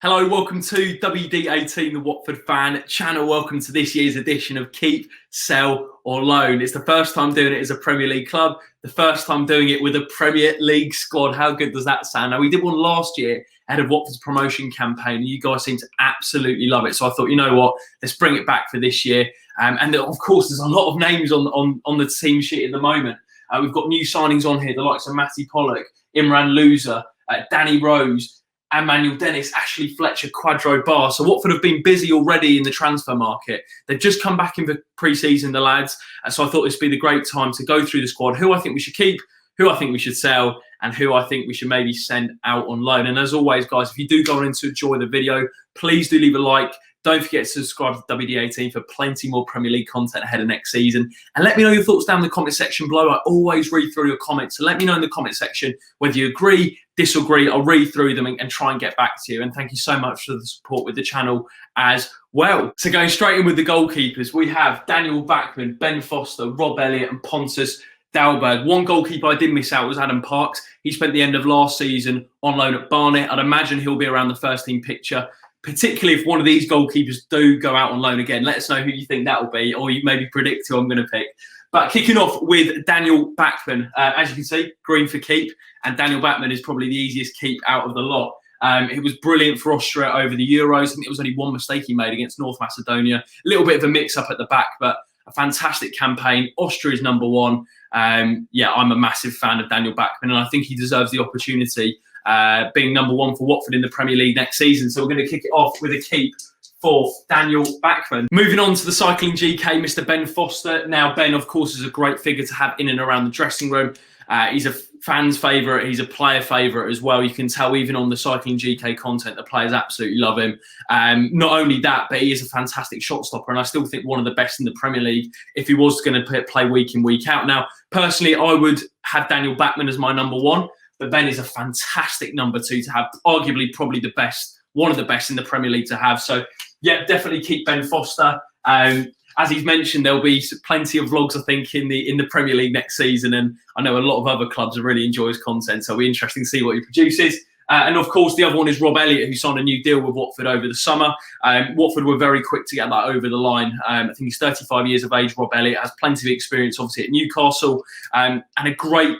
Hello, welcome to WD18, the Watford fan channel. Welcome to this year's edition of Keep, Sell or Loan. It's the first time doing it as a Premier League club, the first time doing it with a Premier League squad. How good does that sound? Now, we did one last year ahead of Watford's promotion campaign, and you guys seem to absolutely love it. So I thought, you know what, let's bring it back for this year. And of course, there's a lot of names on the team sheet at the moment. We've got new signings on here, the likes of Matty Pollock, Imran Louza, Danny Rose, Emmanuel Dennis, Ashley Fletcher, Quadro Bar. So Watford have been busy already in the transfer market. They've just come back in for pre-season, the lads. So I thought this would be the great time to go through the squad, who I think we should keep, who I think we should sell, and who I think we should maybe send out on loan. And as always, guys, if you do go on to enjoy the video, please do leave a like. Don't forget to subscribe to WD18 for plenty more Premier League content ahead of next season. And let me know your thoughts down in the comment section below. I always read through your comments. So let me know in the comment section whether you agree, disagree. I'll read through them and try and get back to you. And thank you so much for the support with the channel as well. So going straight in with the goalkeepers, we have Daniel Bachmann, Ben Foster, Rob Elliott and Pontus Dalberg. One goalkeeper I did miss out was Adam Parks. He spent the end of last season on loan at Barnet. I'd imagine he'll be around the first team picture, particularly if one of these goalkeepers do go out on loan again. Let us know who you think that will be, or you maybe predict who I'm going to pick. But kicking off with Daniel Bachmann, as you can see, green for keep, and Daniel Bachmann is probably the easiest keep out of the lot. It was brilliant for Austria over the Euros. I think it was only one mistake he made against North Macedonia. A little bit of a mix-up at the back, but a fantastic campaign. Austria is number one. Yeah, I'm a massive fan of Daniel Bachmann, and I think he deserves the opportunity being number one for Watford in the Premier League next season. So we're going to kick it off with a keep for Daniel Bachmann. Moving on to the cycling GK, Mr. Ben Foster. Now, Ben, of course, is a great figure to have in and around the dressing room. He's a fan's favourite. He's a player favourite as well. You can tell even on the cycling GK content, the players absolutely love him. Not only that, but he is a fantastic shot stopper, and I still think one of the best in the Premier League if he was going to play week in, week out. Now, personally, I would have Daniel Bachmann as my number one, but Ben is a fantastic number two to have, arguably probably the best, one of the best in the Premier League to have. So, yeah, definitely keep Ben Foster. As he's mentioned, there'll be plenty of vlogs, I think, in the Premier League next season, and I know a lot of other clubs will really enjoy his content, so it'll be interesting to see what he produces. And of course, the other one is Rob Elliott, who signed a new deal with Watford over the summer. Watford were very quick to get that over the line. I think he's 35 years of age. Rob Elliott has plenty of experience, obviously, at Newcastle, and a great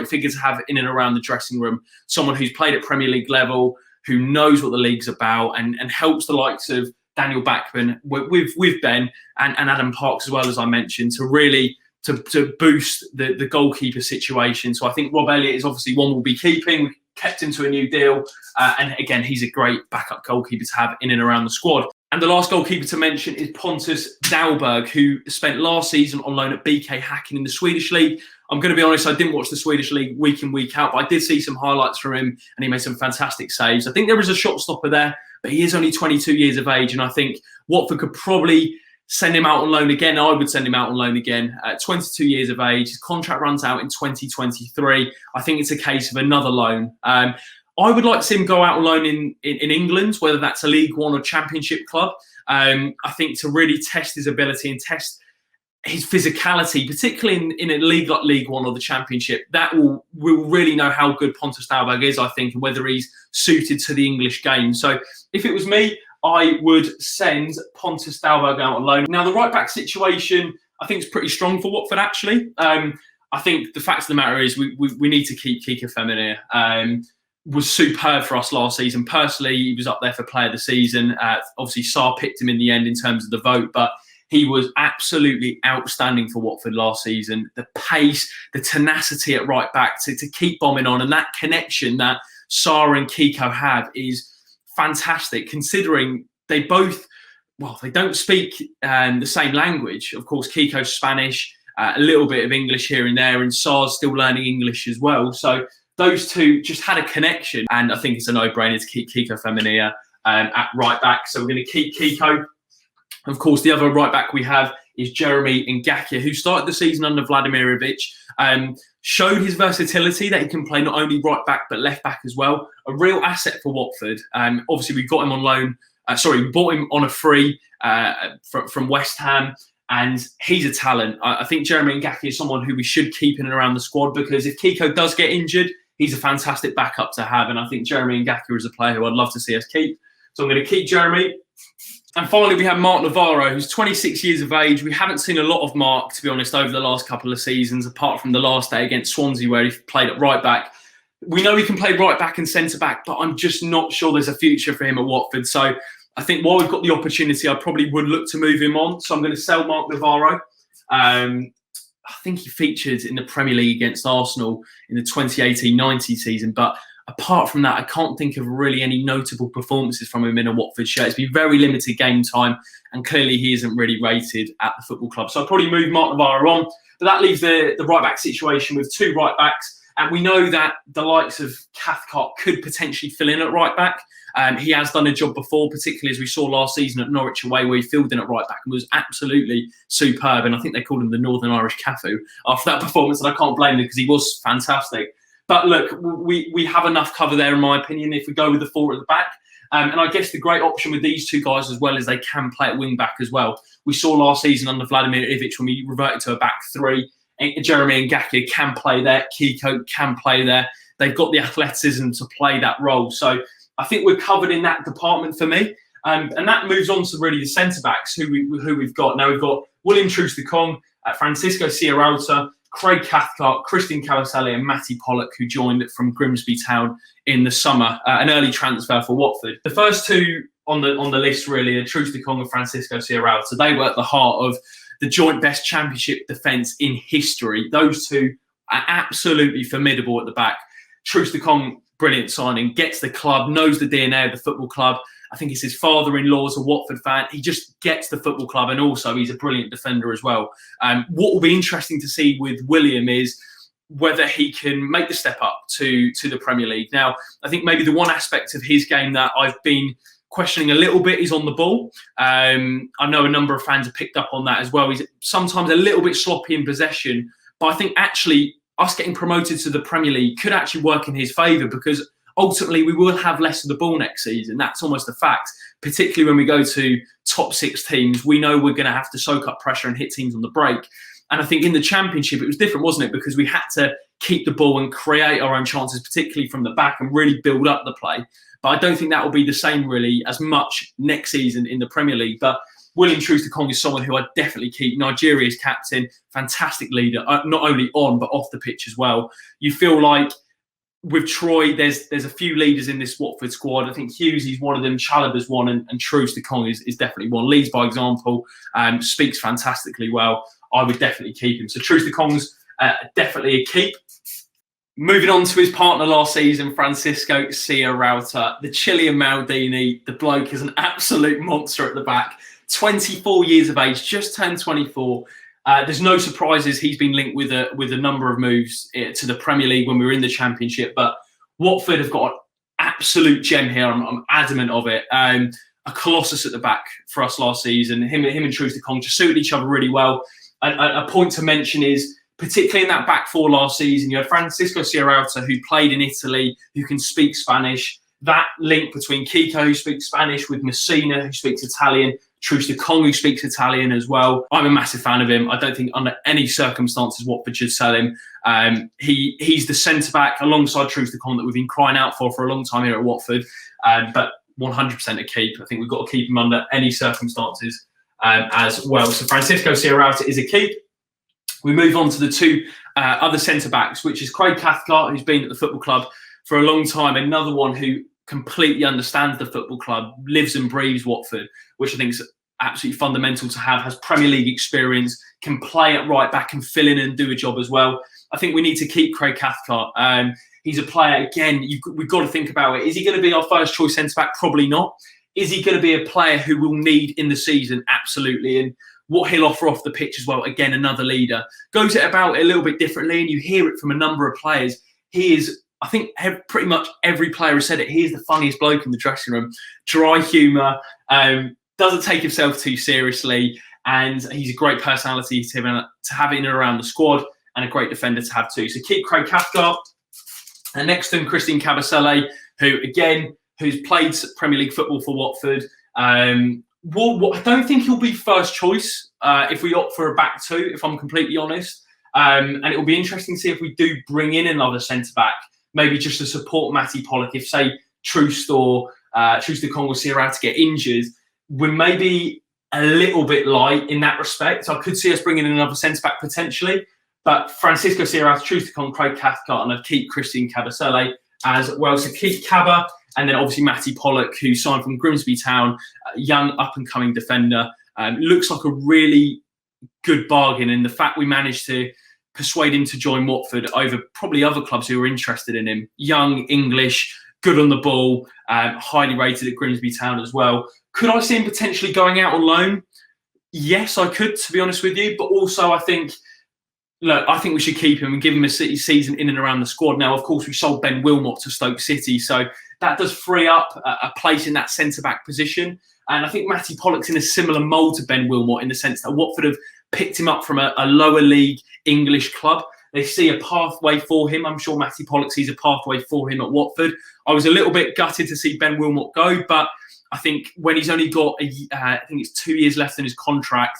figure to have in and around the dressing room. Someone who's played at Premier League level, who knows what the league's about, and helps the likes of Daniel Bachmann with Ben and Adam Parks as well, as I mentioned, to really to boost the goalkeeper situation. So I think Rob Elliott is obviously one we'll be keeping. Kept him to a new deal, and again, he's a great backup goalkeeper to have in and around the squad. And the last goalkeeper to mention is Pontus Dalberg, who spent last season on loan at BK Häcken in the Swedish League. I'm going to be honest, I didn't watch the Swedish League week in, week out, but I did see some highlights from him, and he made some fantastic saves. I think there is a shot stopper there, but he is only 22 years of age, and I think Watford could probably send him out on loan again. I would send him out on loan again. 22 years of age. His contract runs out in 2023. I think it's a case of another loan. I would like to see him go out on loan in England, whether that's a League One or Championship club. I think to really test his ability and test his physicality, particularly in a league like League One or the Championship, that we'll really know how good Pontus Dalberg is, I think, and whether he's suited to the English game. So if it was me, I would send Pontus Dalberg out on loan. Now, the right-back situation, I think, is pretty strong for Watford, actually. I think the fact of the matter is we need to keep Kika Femenia. Was superb for us last season. Personally, he was up there for player of the season. Obviously, Sarr picked him in the end in terms of the vote, but he was absolutely outstanding for Watford last season. The pace, the tenacity at right-back to keep bombing on, and that connection that Sarr and Kiko have is fantastic, considering they both, well, they don't speak the same language. Of course, Kiko's Spanish, a little bit of English here and there, and Sarr's still learning English as well. So those two just had a connection, and I think it's a no-brainer to keep Kiko Femenia at right back. So we're going to keep Kiko. Of course, the other right back we have is Jeremy Ngakia, who started the season under Vladimir Ivic. Showed his versatility that he can play not only right back but left back as well. A real asset for Watford. Obviously, we got him on loan. We bought him on a free from West Ham, and he's a talent. I think Jeremy Ngakia is someone who we should keep in and around the squad, because if Kiko does get injured, he's a fantastic backup to have. And I think Jeremy Ngaka is a player who I'd love to see us keep. So I'm going to keep Jeremy. And finally, we have Mark Navarro, who's 26 years of age. We haven't seen a lot of Mark, to be honest, over the last couple of seasons, apart from the last day against Swansea, where he played at right back. We know he can play right back and centre back, but I'm just not sure there's a future for him at Watford. So I think while we've got the opportunity, I probably would look to move him on. So I'm going to sell Mark Navarro. I think he featured in the Premier League against Arsenal in the 2018-19 season, but apart from that, I can't think of really any notable performances from him in a Watford shirt. It's been very limited game time, and clearly he isn't really rated at the football club. So I'll probably move Mark Navarro on, but that leaves the right-back situation with two right-backs. And we know that the likes of Cathcart could potentially fill in at right-back. He has done a job before, particularly as we saw last season at Norwich away, where he filled in at right-back and was absolutely superb. And I think they called him the Northern Irish Cafu after that performance, and I can't blame him because he was fantastic. But look, we have enough cover there, in my opinion, if we go with the four at the back. And I guess the great option with these two guys as well is they can play at wing-back as well. We saw last season under Vladimir Ivic when we reverted to a back three. Jeremy Ngaka can play there. Kiko can play there. They've got the athleticism to play that role. So I think we're covered in that department for me. And that moves on to really the centre-backs who we've got. Now we've got William Troost-Ekong, Francisco Sierralta, Craig Cathcart, Christian Kabasele and Matty Pollock, who joined from Grimsby Town in the summer, an early transfer for Watford. The first two on the list really are Troost-Ekong and Francisco Sierralta. They were at the heart of the joint best championship defence in history. Those two are absolutely formidable at the back. Troost-Ekong, brilliant signing, gets the club, knows the DNA of the football club. I think it's his father-in-law's a Watford fan. He just gets the football club, and also he's a brilliant defender as well. What will be interesting to see with William is whether he can make the step up to the Premier League. Now, I think maybe the one aspect of his game that I've been questioning a little bit is on the ball. I know a number of fans have picked up on that as well. He's sometimes a little bit sloppy in possession, but I think actually us getting promoted to the Premier League could actually work in his favour, because ultimately we will have less of the ball next season. That's almost a fact, particularly when we go to top six teams. We know we're going to have to soak up pressure and hit teams on the break. And I think in the Championship, it was different, wasn't it? Because we had to keep the ball and create our own chances, particularly from the back, and really build up the play. But I don't think that will be the same really as much next season in the Premier League. But William Troost-Ekong is someone who I'd definitely keep. Nigeria's captain, fantastic leader, not only on but off the pitch as well. You feel like with Troy, there's a few leaders in this Watford squad. I think Hughes is one of them, Chalobah's one, and Troost-Ekong is definitely one. Leeds by example, speaks fantastically well. I would definitely keep him. So Troost-Ekong's definitely a keep. Moving on to his partner last season, Francisco Sierralta, the Chilean Maldini. The bloke is an absolute monster at the back. 24 years of age, just turned 24. There's no surprises. He's been linked with a number of moves to the Premier League when we were in the Championship. But Watford have got an absolute gem here. I'm adamant of it. A colossus at the back for us last season. Him and Troost-Ekong just suited each other really well. A point to mention is, particularly in that back four last season, you had Francisco Sierralta, who played in Italy, who can speak Spanish. That link between Kiko, who speaks Spanish, with Messina, who speaks Italian, Troost-Ekong, who speaks Italian as well. I'm a massive fan of him. I don't think under any circumstances Watford should sell him. He's the centre-back alongside Troost-Ekong that we've been crying out for a long time here at Watford. But 100% a keep. I think we've got to keep him under any circumstances as well. So Francisco Sierralta is a keep. We move on to the two other centre-backs, which is Craig Cathcart, who's been at the football club for a long time. Another one who completely understands the football club, lives and breathes Watford, which I think is absolutely fundamental to have, has Premier League experience, can play at right back and fill in and do a job as well. I think we need to keep Craig Cathcart. He's a player, again, we've got to think about it. Is he going to be our first choice centre-back? Probably not. Is he going to be a player who we'll need in the season? Absolutely. And what he'll offer off the pitch as well, again, another leader. Goes it about it a little bit differently, and you hear it from a number of players. He is, I think pretty much every player has said it, he is the funniest bloke in the dressing room. Dry humour, doesn't take himself too seriously, and he's a great personality to have in and around the squad, and a great defender to have too. So keep Craig Cathcart. And next to him, Christian Kabasele, who's played Premier League football for Watford. I don't think he'll be first choice if we opt for a back two, if I'm completely honest. And it will be interesting to see if we do bring in another centre-back, maybe just to support Matty Pollock. If, say, Troost or Troost-Ekong or Sierra to get injured, we're maybe a little bit light in that respect. So I could see us bringing in another centre-back potentially. But Francisco Sierra, Troost-Ekong, Craig Cathcart, and I'd keep Christian Kabasele as well. So keep Cabba, and then obviously Matty Pollock, who signed from Grimsby Town, young up-and-coming defender. Looks like a really good bargain, and the fact we managed to persuade him to join Watford over probably other clubs who were interested in him. Young, English, good on the ball, highly rated at Grimsby Town as well. Could I see him potentially going out on loan? Yes, I could, to be honest with you. But also, I think we should keep him and give him a season in and around the squad. Now, of course, we sold Ben Wilmot to Stoke City, so that does free up a place in that centre-back position. And I think Matty Pollock's in a similar mould to Ben Wilmot in the sense that Watford have picked him up from a lower league English club. They see a pathway for him. I'm sure Matty Pollock sees a pathway for him at Watford. I was a little bit gutted to see Ben Wilmot go, but I think when he's only got, I think it's 2 years left in his contract,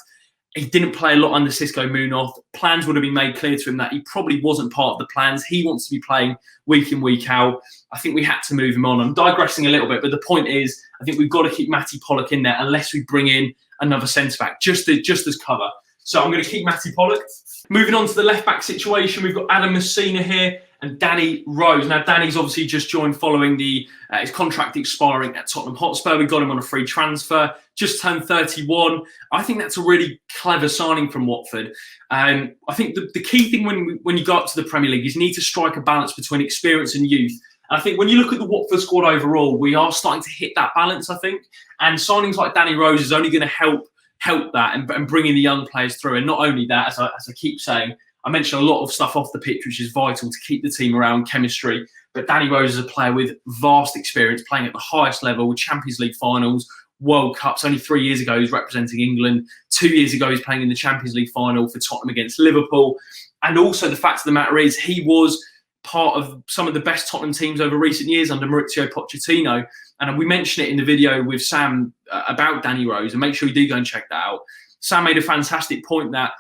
he didn't play a lot under Xisco Munoz. Plans would have been made clear to him that he probably wasn't part of the plans. He wants to be playing week in, week out. I think we had to move him on. I'm digressing a little bit, but the point is, I think we've got to keep Matty Pollock in there unless we bring in another centre-back, just as cover. So I'm going to keep Matty Pollock. Moving on to the left-back situation, we've got Adam Messina here and Danny Rose. Now, Danny's obviously just joined following his contract expiring at Tottenham Hotspur. We got him on a free transfer, just turned 31. I think that's a really clever signing from Watford. I think the key thing when you go up to the Premier League is you need to strike a balance between experience and youth. And I think when you look at the Watford squad overall, we are starting to hit that balance, I think. And signings like Danny Rose is only going to help that and bringing the young players through. And not only that, as I keep saying, I mentioned a lot of stuff off the pitch, which is vital to keep the team around, chemistry. But Danny Rose is a player with vast experience, playing at the highest level with Champions League finals, World Cups. Only 3 years ago, he was representing England. 2 years ago, he's playing in the Champions League final for Tottenham against Liverpool. And also the fact of the matter is he was part of some of the best Tottenham teams over recent years under Maurizio Pochettino. And we mentioned it in the video with Sam about Danny Rose, and make sure you do go and check that out. Sam made a fantastic point that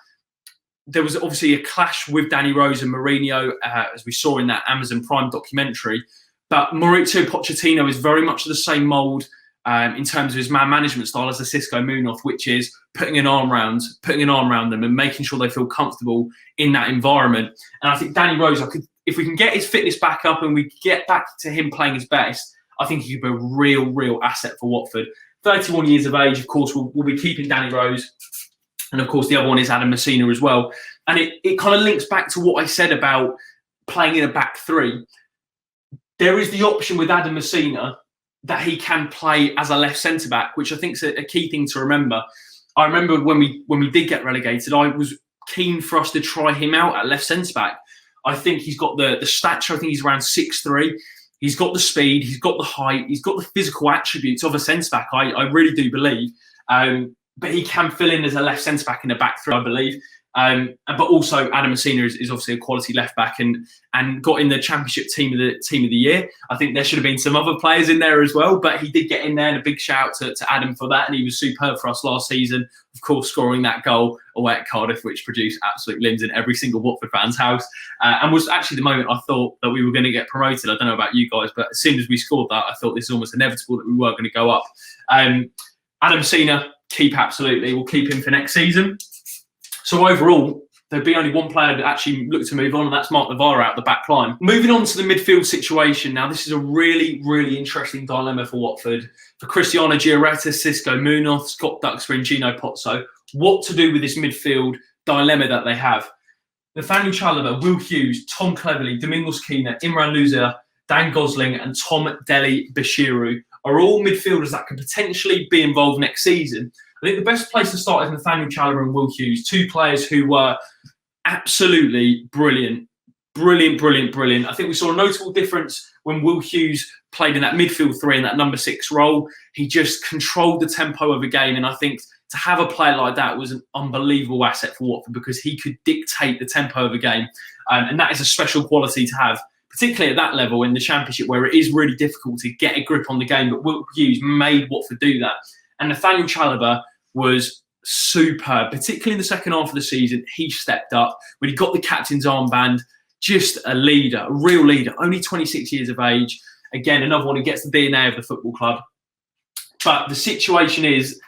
there was obviously a clash with Danny Rose and Mourinho, as we saw in that Amazon Prime documentary. But Maurizio Pochettino is very much the same mould in terms of his man management style as the Xisco Munoz, which is putting an arm around them and making sure they feel comfortable in that environment. And I think Danny Rose, if we can get his fitness back up and we get back to him playing his best, I think he could be a real asset for Watford. 31 years of age, of course, we'll be keeping Danny Rose. And of course, the other one is Adam Messina as well. And it kind of links back to what I said about playing in a back three. There is the option with Adam Messina that he can play as a left centre-back, which I think is a key thing to remember. I remember when we did get relegated, I was keen for us to try him out at left centre-back. I think he's got the stature. I think he's around 6'3". He's got the speed. He's got the height. He's got the physical attributes of a centre-back, I really do believe. But he can fill in as a left centre-back in a back three, I believe. But also Adam Messina is obviously a quality left back and got in the Championship team of the year. I think there should have been some other players in there as well, but he did get in there, and a big shout to Adam for that. And he was superb for us last season, of course, scoring that goal away at Cardiff, which produced absolute limbs in every single Watford fan's house, and was actually the moment I thought that we were going to get promoted. I don't know about you guys, but as soon as we scored that, I thought this is almost inevitable that we were going to go up. Adam Messina, keep absolutely. We'll keep him for next season. So overall, there'd be only one player that actually looked to move on, and that's Mark Navarro out the back line. Moving on to the midfield situation. Now, this is a really interesting dilemma for Watford. For Cristiano Gioretta, Xisco Munoz, Scott Duxbury and Gino Pozzo. What to do with this midfield dilemma that they have. Nathaniel Chalobah, Will Hughes, Tom Cleverley, Domingos Quina, Imran Luzia, Dan Gosling and Tom Deli Bashiru are all midfielders that could potentially be involved next season. I think the best place to start is Nathaniel Chalobah and Will Hughes, two players who were absolutely brilliant. I think we saw a notable difference when Will Hughes played in that midfield three in that number 6 role. He just controlled the tempo of the game, and I think to have a player like that was an unbelievable asset for Watford because he could dictate the tempo of the game, and that is a special quality to have, particularly at that level in the Championship where it is really difficult to get a grip on the game. But Will Hughes made Watford do that, and Nathaniel Chalobah was superb, particularly in the second half of the season. He stepped up when he got the captain's armband. just a leader, a real leader, only 26 years of age. Again, another one who gets the DNA of the football club. But the situation is,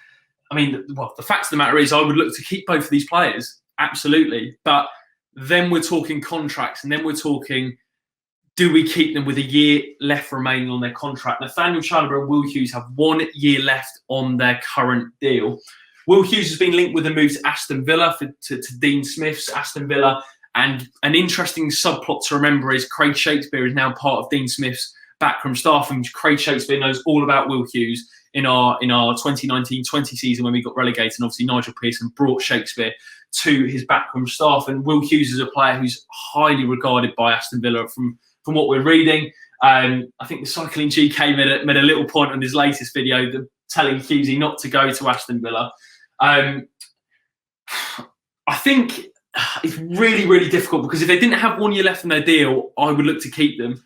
I mean, well, the fact of the matter is I would look to keep both of these players, absolutely. But then we're talking contracts, and then we're talking, do we keep them with a year left remaining on their contract? Nathaniel Chalobah and Will Hughes have 1 year left on their current deal. Will Hughes has been linked with a move to Aston Villa, to Dean Smith's Aston Villa. And an interesting subplot to remember is Craig Shakespeare is now part of Dean Smith's backroom staff, and Craig Shakespeare knows all about Will Hughes in our 2019-20 season when we got relegated. And obviously Nigel Pearson brought Shakespeare to his backroom staff. And Will Hughes is a player who's highly regarded by Aston Villa from what we're reading. I think the Cycling GK made a little point on his latest video telling Hughesy not to go to Aston Villa. I think it's really, really difficult because if they didn't have 1 year left in their deal, I would look to keep them.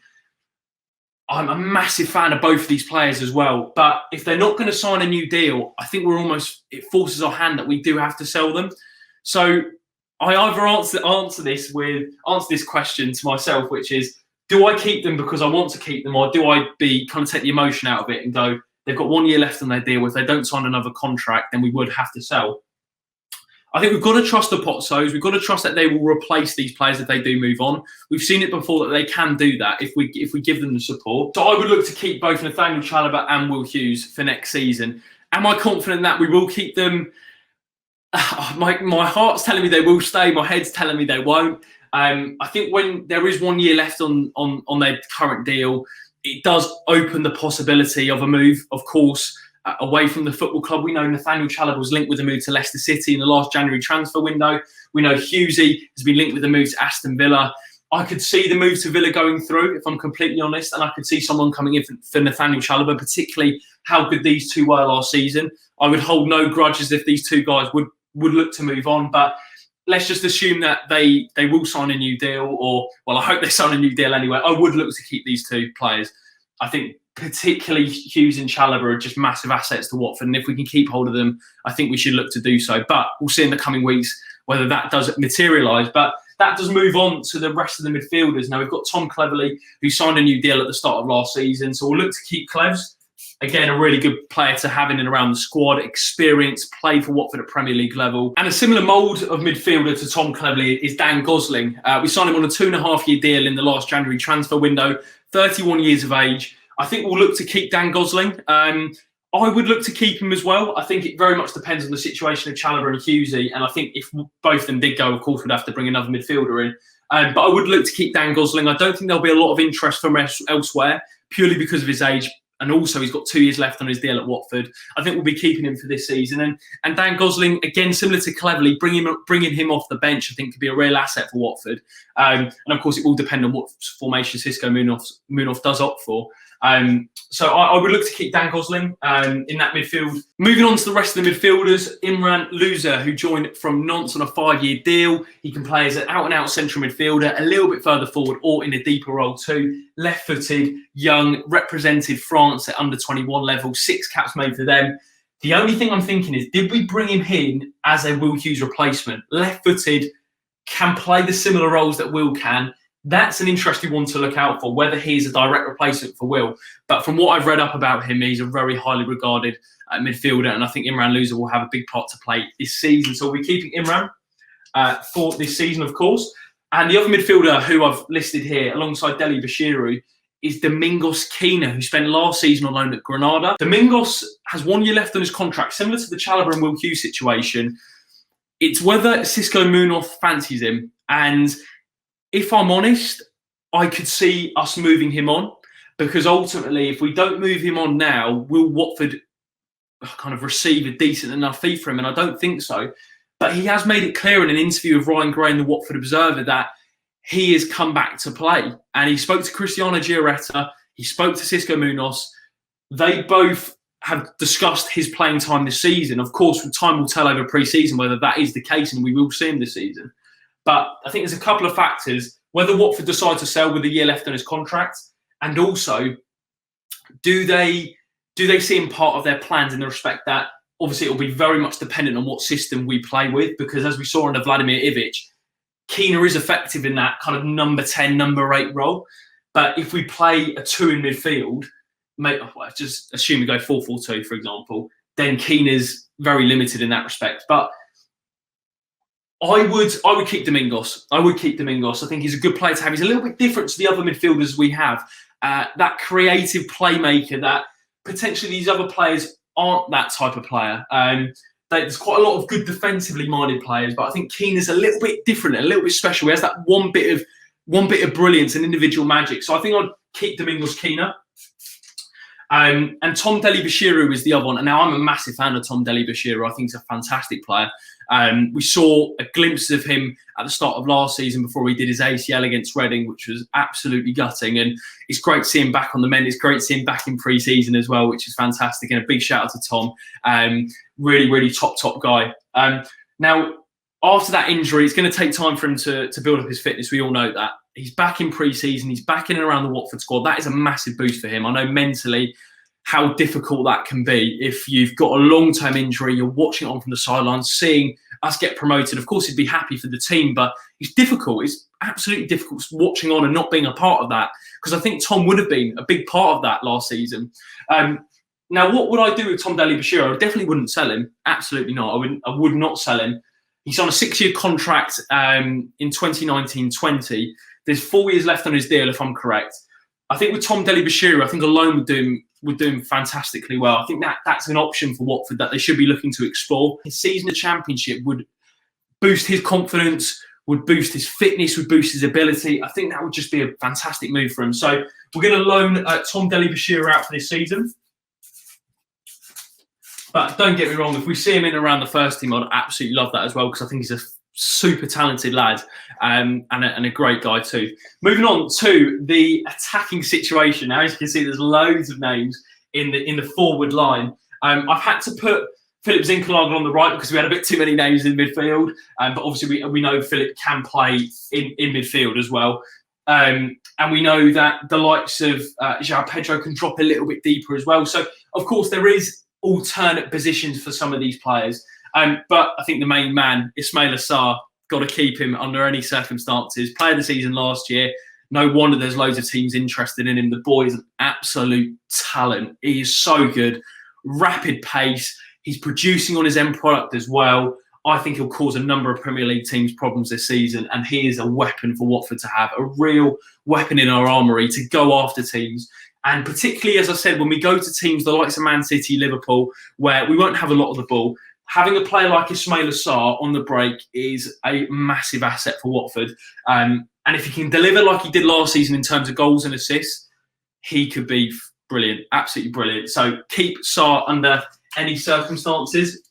I'm a massive fan of both of these players as well. But if they're not going to sign a new deal, I think it forces our hand that we do have to sell them. So I either answer this question to myself, which is, do I keep them because I want to keep them, or do I kind of take the emotion out of it and go, they've got 1 year left on their deal. If they don't sign another contract, then we would have to sell. I think we've got to trust the Potsos. We've got to trust that they will replace these players if they do move on. We've seen it before that they can do that if we give them the support. So I would look to keep both Nathaniel Chalobah and Will Hughes for next season. Am I confident that we will keep them? My heart's telling me they will stay. My head's telling me they won't. I think when there is 1 year left on their current deal, it does open the possibility of a move, of course, away from the football club. We know Nathaniel Chalobah was linked with a move to Leicester City in the last January transfer window. We know Hughesy has been linked with a move to Aston Villa. I could see the move to Villa going through, if I'm completely honest, and I could see someone coming in for Nathaniel Chalobah, particularly how good these two were last season. I would hold no grudges if these two guys would look to move on, but let's just assume that they will sign a new deal, or, well, I hope they sign a new deal anyway. I would look to keep these two players. I think particularly Hughes and Chalobah are just massive assets to Watford, and if we can keep hold of them, I think we should look to do so. But we'll see in the coming weeks whether that does materialise. But that does move on to the rest of the midfielders. Now, we've got Tom Cleverley, who signed a new deal at the start of last season, so we'll look to keep Clevs. Again, a really good player to have in and around the squad, experience, played for Watford at Premier League level. And a similar mould of midfielder to Tom Cleverley is Dan Gosling. We signed him on a 2.5-year deal in the last January transfer window, 31 years of age. I think we'll look to keep Dan Gosling. I would look to keep him as well. I think it very much depends on the situation of Chalobah and Hughesy. And I think if both of them did go, of course, we'd have to bring another midfielder in. But I would look to keep Dan Gosling. I don't think there'll be a lot of interest from elsewhere, purely because of his age. And also, he's got 2 years left on his deal at Watford. I think we'll be keeping him for this season. And Dan Gosling, again, similar to Cleverley, bringing him off the bench, I think, could be a real asset for Watford. And of course, it will depend on what formation Xisco Munoz does opt for. So I would look to keep Dan Gosling in that midfield. Moving on to the rest of the midfielders, Imran Louza, who joined from Nantes on a 5-year deal. He can play as an out-and-out central midfielder, a little bit further forward or in a deeper role too. Left-footed, young, represented France at under-21 level, 6 caps made for them. The only thing I'm thinking is, did we bring him in as a Will Hughes replacement? Left-footed, can play the similar roles that Will can. That's an interesting one to look out for, whether he's a direct replacement for Will. But from what I've read up about him, he's a very highly regarded midfielder, and I think Imran Louza will have a big part to play this season. So we'll be keeping Imran for this season, of course. And the other midfielder who I've listed here, alongside Deli Bashiru, is Domingos Quina, who spent last season on loan at Granada. Domingos has 1 year left on his contract, similar to the Chalobah and Will Hughes situation. It's whether Xisco Munoz fancies him, and if I'm honest, I could see us moving him on, because ultimately, if we don't move him on now, will Watford kind of receive a decent enough fee for him? And I don't think so. But he has made it clear in an interview with Ryan Gray in the Watford Observer that he has come back to play. And he spoke to Cristiano Gioretta, he spoke to Xisco Munoz. They both have discussed his playing time this season. Of course, time will tell over pre-season whether that is the case, and we will see him this season. But I think there's a couple of factors, whether Watford decide to sell with a year left on his contract, and also, do they see him part of their plans in the respect that, obviously, it will be very much dependent on what system we play with, because as we saw under Vladimir Ivic, Keane is effective in that kind of number 10, number 8 role. But if we play a 2 in midfield, just assume we go 4-4-2, for example, then Keane is very limited in that respect. But I would keep Domingos. I think he's a good player to have. He's a little bit different to the other midfielders we have. That creative playmaker that potentially these other players aren't that type of player. There's quite a lot of good defensively minded players, but I think Keane is a little bit different, a little bit special. He has that one bit of brilliance and individual magic. So I think I'd keep Domingos Keane. And Tom Dele-Bashiru is the other one. And now I'm a massive fan of Tom Dele-Bashiru. I think he's a fantastic player. We saw a glimpse of him at the start of last season before he did his ACL against Reading, which was absolutely gutting. And it's great to see him back on the mend. It's great to see him back in pre-season as well, which is fantastic. And a big shout out to Tom. Really, really top guy. Now, after that injury, it's going to take time for him to build up his fitness. We all know that. He's back in pre-season. He's back in and around the Watford squad. That is a massive boost for him. I know mentally how difficult that can be. If you've got a long-term injury, you're watching it on from the sidelines, seeing us get promoted. Of course, he'd be happy for the team, but it's difficult. It's absolutely difficult watching on and not being a part of that, because I think Tom would have been a big part of that last season. Now, what would I do with Tom Dele-Bashiru? I definitely wouldn't sell him. Absolutely not. I would not sell him. He's on a 6-year contract in 2019-20. There's 4 years left on his deal, if I'm correct. I think with Tom Dele-Bashiru, I think a loan would do him fantastically well. I think that's an option for Watford that they should be looking to explore. His season of Championship would boost his confidence, would boost his fitness, would boost his ability. I think that would just be a fantastic move for him. So we're going to loan Tom Dele-Bashiru out for this season. But don't get me wrong, if we see him in around the first team, I'd absolutely love that as well, because I think he's a super talented lad and a great guy too. Moving on to the attacking situation. Now, as you can see, there's loads of names in the forward line. I've had to put Philip Zinckernagel on the right because we had a bit too many names in midfield. But obviously, we know Philip can play in midfield as well. And we know that the likes of João Pedro can drop a little bit deeper as well. So, of course, there is alternate positions for some of these players. But I think the main man, Ismaila Sarr, got to keep him under any circumstances. Player of the season last year. No wonder there's loads of teams interested in him. The boy is an absolute talent. He is so good. Rapid pace. He's producing on his end product as well. I think he'll cause a number of Premier League teams problems this season. And he is a weapon for Watford to have. A real weapon in our armoury to go after teams. And particularly, as I said, when we go to teams the likes of Man City, Liverpool, where we won't have a lot of the ball, having a player like Ismaila Sarr on the break is a massive asset for Watford. And if he can deliver like he did last season in terms of goals and assists, he could be brilliant, absolutely brilliant. So keep Sarr under any circumstances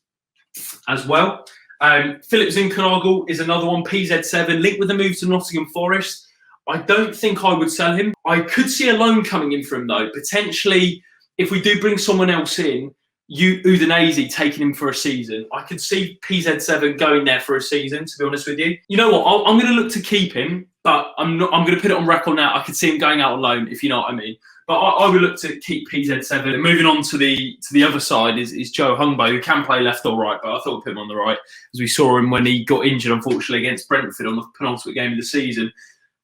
as well. Philip Zinckernagel is another one, PZ7, linked with the move to Nottingham Forest. I don't think I would sell him. I could see a loan coming in for him, though. Potentially, if we do bring someone else in, Udinese taking him for a season. I could see PZ7 going there for a season, to be honest with you. You know what? I'm going to look to keep him, but I'm going to put it on record now. I could see him going out on loan, if you know what I mean. But I would look to keep PZ7. And moving on to the other side is Joe Hungbo, who can play left or right, but I thought we'd put him on the right, as we saw him when he got injured, unfortunately, against Brentford on the penultimate game of the season.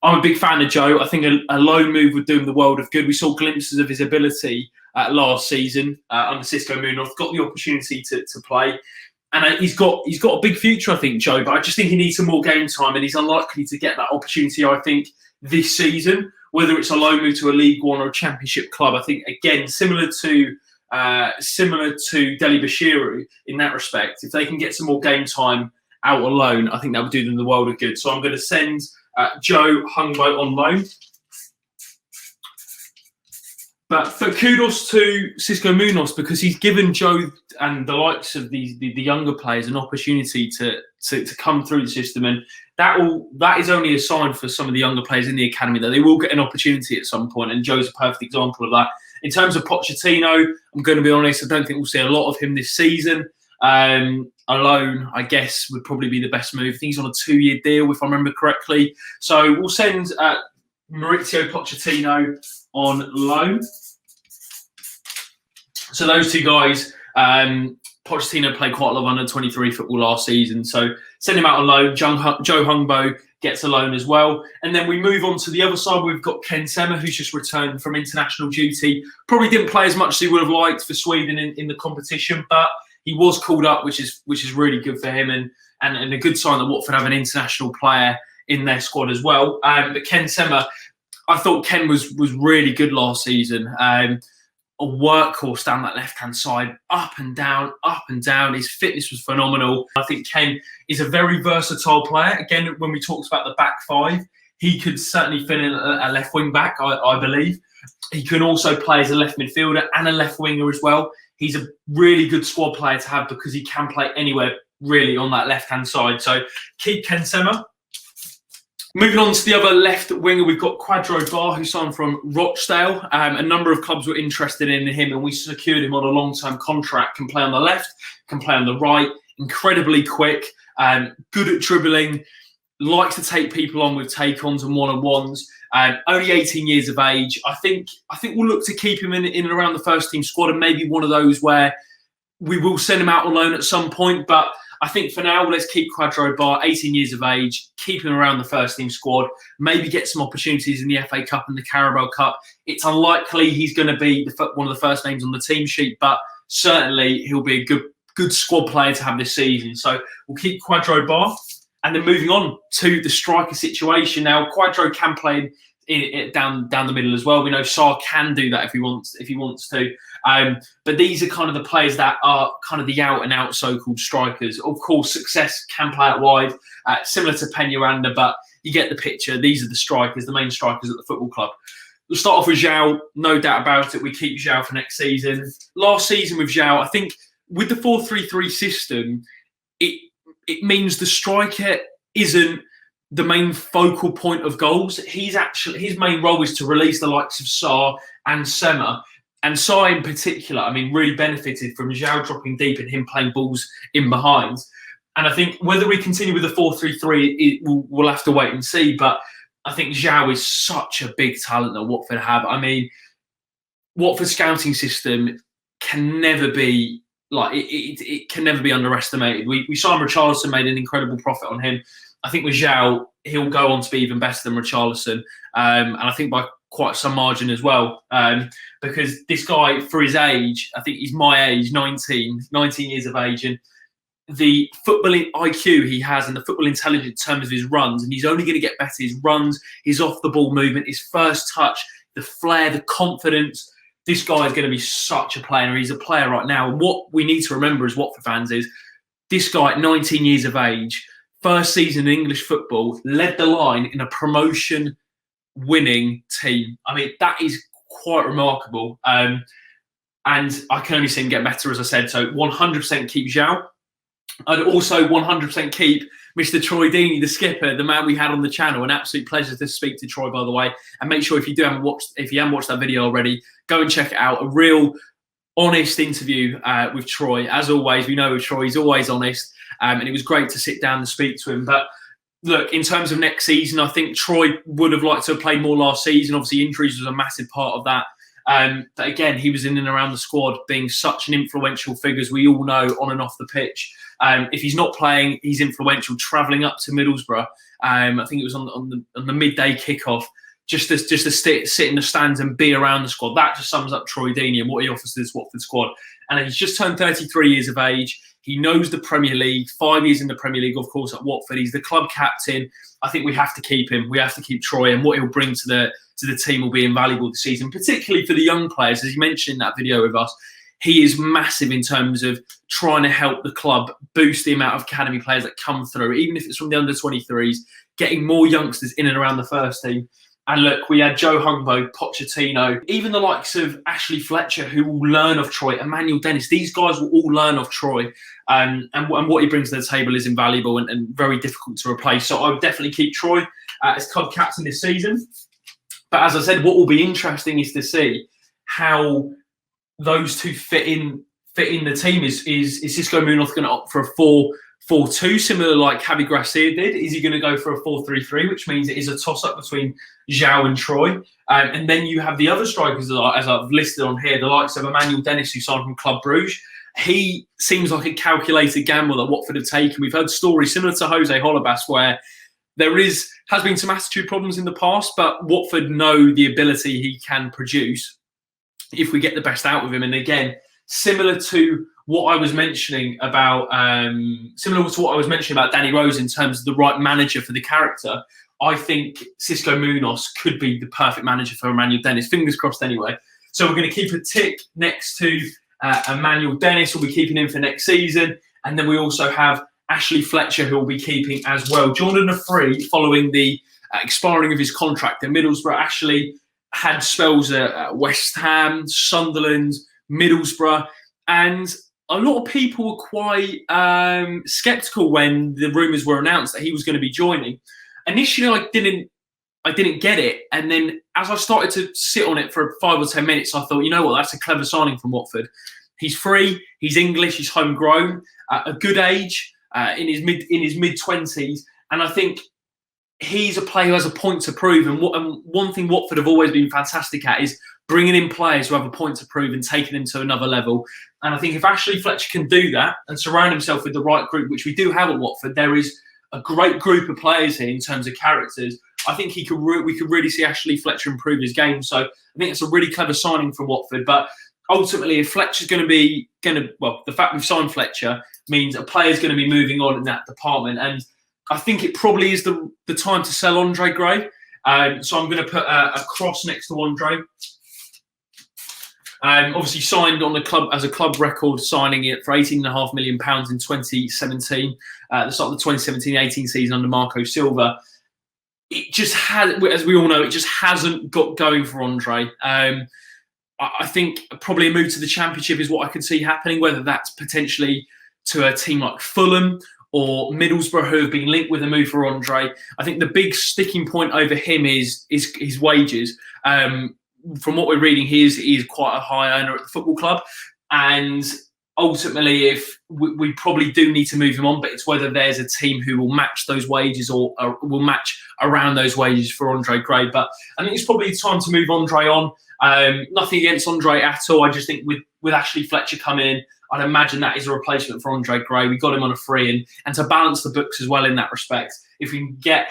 I'm a big fan of Joe. I think a loan move would do him the world of good. We saw glimpses of his ability last season under Xisco Munoz. Got the opportunity to play, and he's got a big future, I think, Joe. But I just think he needs some more game time, and he's unlikely to get that opportunity, I think, this season. Whether it's a loan move to a League One or a Championship club, I think again similar to Dele-Bashiru in that respect. If they can get some more game time out on loan, I think that would do them the world of good. So I'm going to send Joe Hungbo on loan. But for kudos to Xisco Munoz, because he's given Joe and the likes of the younger players an opportunity to come through the system, and that is only a sign for some of the younger players in the academy that they will get an opportunity at some point, and Joe's a perfect example of that. In terms of Pochettino, I'm going to be honest, I don't think we'll see a lot of him this season. Alone, I guess, would probably be the best move. I think he's on a 2-year deal, if I remember correctly. So we'll send Maurizio Pochettino on loan. So those two guys, Pochettino played quite a lot of under-23 football last season, so send him out on loan. Joe Hungbo gets a loan as well. And then we move on to the other side. We've got Ken Sema, who's just returned from international duty. Probably didn't play as much as he would have liked for Sweden in the competition, but he was called up, which is really good for him, and a good sign that Watford have an international player in their squad as well. But Ken Sema, I thought Ken was really good last season. A workhorse down that left-hand side, up and down, up and down. His fitness was phenomenal. I think Ken is a very versatile player. Again, when we talked about the back five, he could certainly fill in a left wing back, I believe. He can also play as a left midfielder and a left winger as well. He's a really good squad player to have because he can play anywhere really on that left-hand side. So keep Ken Sema. Moving on to the other left winger, we've got Quadro Bar, who signed from Rochdale. A number of clubs were interested in him, and we secured him on a long-term contract. Can play on the left, can play on the right. Incredibly quick, good at dribbling, likes to take people on with take-ons and one-on-ones. Only 18 years of age. I think we'll look to keep him in and around the first-team squad, and maybe one of those where we will send him out on loan at some point, but I think for now, let's keep Quadro Bar, 18 years of age, keep him around the first-team squad, maybe get some opportunities in the FA Cup and the Carabao Cup. It's unlikely he's going to be one of the first names on the team sheet, but certainly he'll be a good squad player to have this season. So we'll keep Quadro Bar. And then moving on to the striker situation. Now, Quadro can play down the middle as well. We know Sarr can do that if he wants to. But these are kind of the players that are kind of the out-and-out so-called strikers. Of course, Success can play out wide, similar to Peñaranda, but you get the picture. These are the strikers, the main strikers at the football club. We'll start off with João, no doubt about it. We keep João for next season. Last season with João, I think with the 4-3-3 system, it means the striker isn't the main focal point of goals. His main role is to release the likes of Sarr and Sema. And Sarr in particular, I mean, really benefited from João dropping deep and him playing balls in behind. And I think whether we continue with the 4-3-3, we'll have to wait and see. But I think João is such a big talent that Watford have. I mean, Watford's scouting system can never be it can never be underestimated. We saw Richarlison, made an incredible profit on him. I think with João, he'll go on to be even better than Richarlison. And I think by quite some margin as well. Because this guy, for his age, I think he's my age, 19 years of age. And the footballing IQ he has and the football intelligence in terms of his runs, and he's only going to get better. His runs, his off-the-ball movement, his first touch, the flair, the confidence. This guy is going to be such a player. He's a player right now. And what we need to remember as Watford fans is this guy at 19 years of age, first season in English football, led the line in a promotion-winning team. I mean, that is quite remarkable. And I can only see him get better, as I said. So 100% keep João. I'd also 100% keep Mr. Troy Deeney, the skipper, the man we had on the channel. An absolute pleasure to speak to Troy, by the way. And make sure if you haven't watched that video already, go and check it out. A real honest interview with Troy. As always, we know with Troy, he's always honest. And it was great to sit down and speak to him. But look, in terms of next season, I think Troy would have liked to have played more last season. Obviously, injuries was a massive part of that. But again, he was in and around the squad, being such an influential figure, as we all know, on and off the pitch. If he's not playing, he's influential. Travelling up to Middlesbrough, I think it was on the midday kickoff, just to sit in the stands and be around the squad. That just sums up Troy Deeney and what he offers to this Watford squad. And he's just turned 33 years of age. He knows the Premier League, 5 years in the Premier League, of course, at Watford. He's the club captain. I think we have to keep him. We have to keep Troy, and what he'll bring to the team will be invaluable this season, particularly for the young players. As you mentioned in that video with us, he is massive in terms of trying to help the club boost the amount of academy players that come through, even if it's from the under-23s, getting more youngsters in and around the first team. And look, we had Joe Hungbo, Pochettino, even the likes of Ashley Fletcher, who will learn of Troy, Emmanuel Dennis. These guys will all learn of Troy. And what he brings to the table is invaluable and very difficult to replace. So I would definitely keep Troy as club captain this season. But as I said, what will be interesting is to see how those two fit in the team. Is Xisco Munoz going to opt for a 4-4-2, similar like Javi Gracia did? Is he going to go for a 4-3-3, which means it is a toss-up between João and Troy? And then you have the other strikers, as I've listed on here, the likes of Emmanuel Dennis, who signed from Club Brugge. he seems like a calculated gamble that Watford have taken. We've heard stories similar to Jose Holebas where has been some attitude problems in the past, but Watford know the ability he can produce if we get the best out of him. And again, similar to what I was mentioning about Danny Rose in terms of the right manager for the character, I think Xisco Munoz could be the perfect manager for Emmanuel Dennis. Fingers crossed anyway. So we're going to keep a tick next to Emmanuel Dennis. We'll be keeping him for next season. And then we also have Ashley Fletcher, who will be keeping as well. Joined on a free following the expiring of his contract at Middlesbrough. Ashley had spells at West Ham, Sunderland, Middlesbrough, and a lot of people were quite sceptical when the rumours were announced that he was going to be joining. Initially, I didn't get it, and then as I started to sit on it for 5 or 10 minutes, I thought, you know what, that's a clever signing from Watford. He's free, he's English, he's homegrown, a good age, in his mid-20s, and I think he's a player who has a point to prove. And one thing Watford have always been fantastic at is bringing in players who have a point to prove and taking them to another level. And I think if Ashley Fletcher can do that and surround himself with the right group, which we do have at Watford, there is a great group of players here in terms of characters. I think we could really see Ashley Fletcher improve his game. So I think it's a really clever signing from Watford. But ultimately, if Fletcher's the fact we've signed Fletcher means a player's going to be moving on in that department. And I think it probably is the time to sell Andre Gray. So I'm going to put a cross next to Andre. Obviously signed on the club as a club record, signing it for £18.5 million in 2017, the start of the 2017-18 season under Marco Silva. It just had, as we all know, it just hasn't got going for Andre. I think probably a move to the Championship is what I could see happening, whether that's potentially to a team like Fulham or Middlesbrough, who have been linked with a move for Andre. I think the big sticking point over him is his wages. From what we're reading, he is quite a high earner at the football club. And ultimately, if we probably do need to move him on, but it's whether there's a team who will match those wages or will match around those wages for Andre Gray. But I think it's probably time to move Andre on. Nothing against Andre at all. I just think with Ashley Fletcher coming in, I'd imagine that is a replacement for Andre Gray. We got him on a free, and to balance the books as well in that respect, if we can get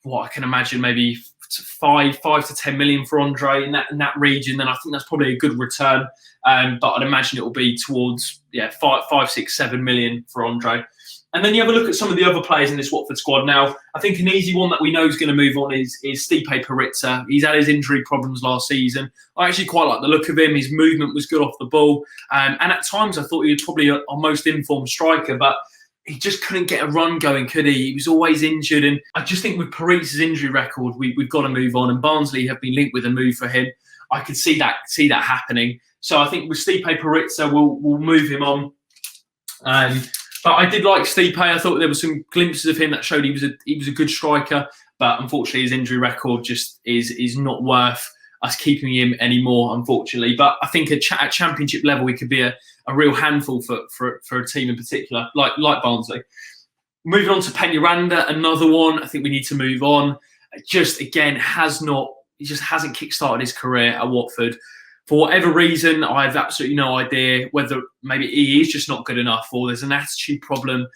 what I can imagine maybe 5 to 10 million for Andre in that region, then I think that's probably a good return. But I'd imagine it will be towards 5, 6, 7 million for Andre. And then you have a look at some of the other players in this Watford squad. Now, I think an easy one that we know is going to move on is Stipe Peritza. He's had his injury problems last season. I actually quite like the look of him. His movement was good off the ball. And at times I thought he was probably our most informed striker, but he just couldn't get a run going, could he? He was always injured. And I just think with Peritza's injury record, we've got to move on. And Barnsley have been linked with a move for him. I could see that happening. So I think with Stipe Peritza, we'll move him on. But I did like Stipe. I thought there were some glimpses of him that showed he was a good striker. But unfortunately, his injury record just is not worth us keeping him anymore, unfortunately. But I think at Championship level, he could be a real handful for a team in particular, like Barnsley. Moving on to Peñaranda, another one. I think we need to move on. Just again, he just hasn't kick-started his career at Watford. For whatever reason, I have absolutely no idea whether maybe he is just not good enough or there's an attitude problem.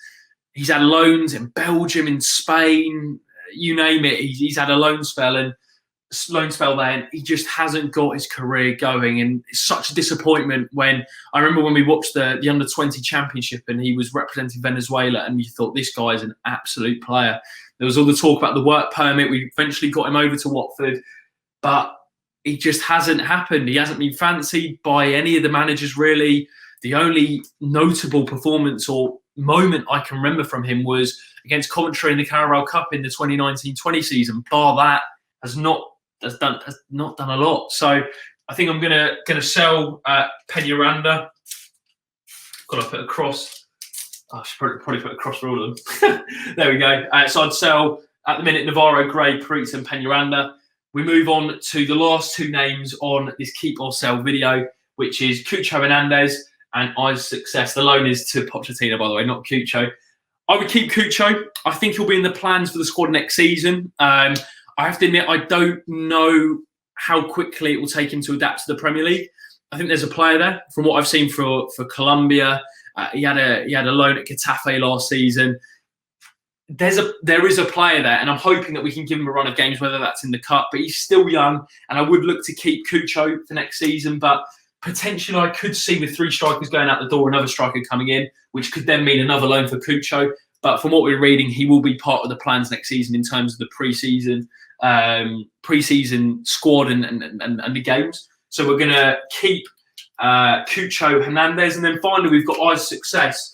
He's had loans in Belgium, in Spain, you name it. He's had a loan spell there, and he just hasn't got his career going. And it's such a disappointment when I remember when we watched the Under-20 Championship and he was representing Venezuela, and you thought, this guy is an absolute player. There was all the talk about the work permit. We eventually got him over to Watford, but it just hasn't happened. He hasn't been fancied by any of the managers, really. The only notable performance or moment I can remember from him was against Coventry in the Carabao Cup in the 2019-20 season. Bar that, has not done a lot. So I think I'm gonna sell Peñaranda. Got to put a cross. I should probably put a cross for all of them. There we go. So I'd sell at the minute Navarro, Gray, Peritza, and Peñaranda. We move on to the last two names on this keep or sell video, which is Cucho Hernandez and Isaac Success. The loan is to Pochettino, by the way, not Cucho. I would keep Cucho. I think he'll be in the plans for the squad next season. I have to admit, I don't know how quickly it will take him to adapt to the Premier League. I think there's a player there from what I've seen for Colombia. He had a loan at Getafe last season. There is a player there, and I'm hoping that we can give him a run of games, whether that's in the cup. But he's still young, and I would look to keep Cucho for next season. But potentially, I could see with 3 strikers going out the door, another striker coming in, which could then mean another loan for Cucho. But from what we're reading, he will be part of the plans next season in terms of the pre-season squad and the games. So we're going to keep Cucho, Hernandez, and then finally we've got Eyes Success.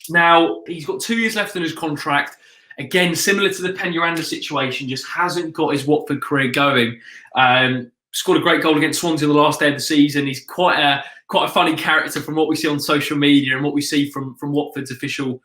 Now, he's got 2 years left on his contract. Again, similar to the Peñaranda situation, just hasn't got his Watford career going. Scored a great goal against Swansea the last day of the season. He's quite a funny character from what we see on social media and what we see from Watford's official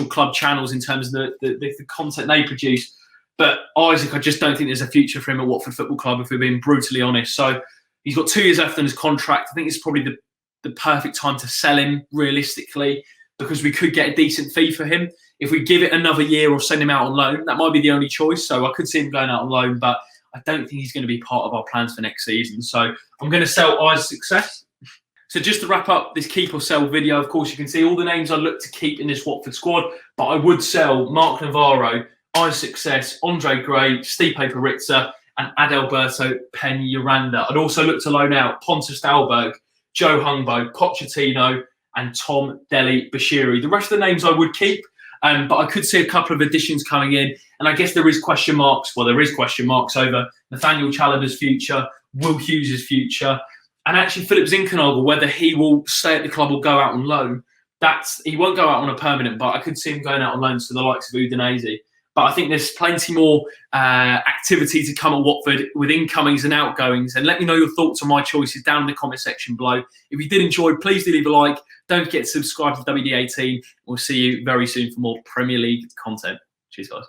club channels in terms of the content they produce. But Isaac, I just don't think there's a future for him at Watford Football Club, if we're being brutally honest. So he's got 2 years left on his contract. I think it's probably the perfect time to sell him, realistically, because we could get a decent fee for him. If we give it another year or send him out on loan, that might be the only choice. So I could see him going out on loan, but I don't think he's going to be part of our plans for next season. So I'm going to sell Eyes Success. So just to wrap up this keep or sell video, of course, you can see all the names I look to keep in this Watford squad, but I would sell Mark Navarro, Eyes Success, Andre Gray, Stipe Perizza, and Adalberto Peñaranda. I'd also look to loan out Pontus Dahlberg, Joe Hungbo, Pochettino, and Tom Deli Bashiri. The rest of the names I would keep, but I could see a couple of additions coming in. And I guess there is question marks. Well, there is question marks over Nathaniel Chalobah's future, Will Hughes' future, and actually Philip Zinckernagel, whether he will stay at the club or go out on loan. He won't go out on a permanent, but I could see him going out on loan to the likes of Udinese. But I think there's plenty more activity to come at Watford with incomings and outgoings. And let me know your thoughts on my choices down in the comment section below. If you did enjoy, please do leave a like. Don't forget to subscribe to WD18. We'll see you very soon for more Premier League content. Cheers, guys.